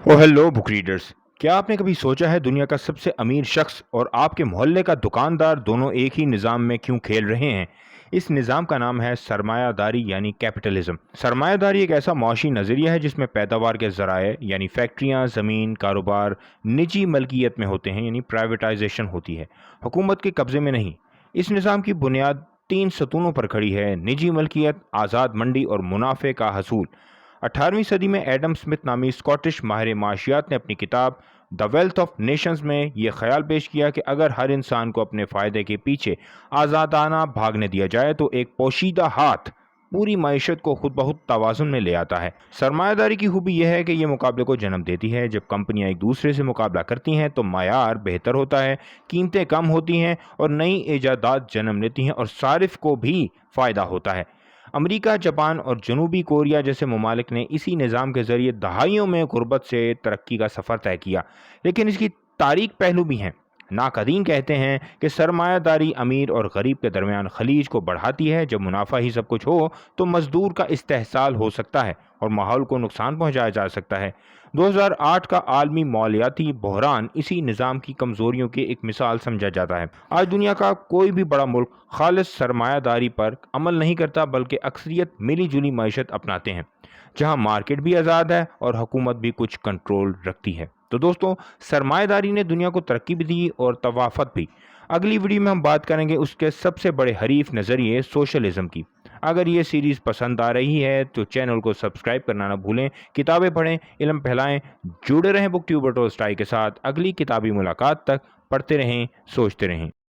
Hello book readers. क्या आपने कभी सोचा है दुनिया का सबसे अमीर शख्स और आपके मोहल्ले का दुकानदार दोनों एक ही निज़ाम में क्यों खेल रहे हैं? इस निज़ाम का नाम है सरमायादारी यानी कैपिटलिज्म। सरमायादारी एक ऐसा मुआशी नज़रिया है जिसमें पैदावार के ज़राए यानी फैक्ट्रियाँ, ज़मीन, कारोबार निजी मलकियत में होते हैं यानी प्राइवेटाइजेशन होती है, हुकूमत के कब्ज़े में नहीं। इस निज़ाम की बुनियाद तीन सतूनों पर खड़ी है: निजी मलकियत, आज़ाद मंडी और मुनाफे का हसूल। 18वीं सदी में एडम स्मिथ नामी स्कॉटिश माहिर माशियात ने अपनी किताब द वेल्थ ऑफ नेशंस में यह ख्याल पेश किया कि अगर हर इंसान को अपने फ़ायदे के पीछे आज़ादाना भागने दिया जाए तो एक पोशीदा हाथ पूरी मईशत को खुद बहुत तवाज़ुन में ले आता है। सरमायादारी की खूबी यह है कि यह मुकाबले को जन्म देती है। जब कंपनियां एक दूसरे से मुकाबला करती हैं तो मायार बेहतर होता है, कीमतें कम होती हैं और नई ईजादात जन्म लेती हैं और सारिफ को भी फ़ायदा होता है। अमेरिका, जापान और जनूबी कोरिया जैसे ममालिक ने इसी निज़ाम के ज़रिए दहाइयों में गुर्बत से तरक्की का सफ़र तय किया, लेकिन इसकी तारीख पहलू भी हैं। नाकदीन कहते हैं कि सरमायादारी अमीर और गरीब के दरमियान खलीज को बढ़ाती है। जब मुनाफा ही सब कुछ हो तो मजदूर का इस्तेहसाल हो सकता है और माहौल को नुकसान पहुंचाया जा सकता है। 2008 का आलमी मालियाती बहरान इसी निज़ाम की कमज़ोरियों की एक मिसाल समझा जाता है। आज दुनिया का कोई भी बड़ा मुल्क खालिस सरमायादारी पर अमल नहीं करता, बल्कि अक्सरियत मिली जुली मईशत अपनाते हैं, जहां मार्केट भी आज़ाद है और हुकूमत भी कुछ कंट्रोल रखती है। तो दोस्तों, सरमायादारी ने दुनिया को तरक्की भी दी और तवाफ़त भी। अगली वीडियो में हम बात करेंगे उसके सबसे बड़े हरीफ नज़रिए सोशलिज्म की। अगर ये सीरीज़ पसंद आ रही है तो चैनल को सब्सक्राइब करना ना भूलें। किताबें पढ़ें, इल्म फैलाएं, जुड़े रहें बुक ट्यूबर टॉलस्टॉय के साथ। अगली किताबी मुलाकात तक पढ़ते रहें, सोचते रहें।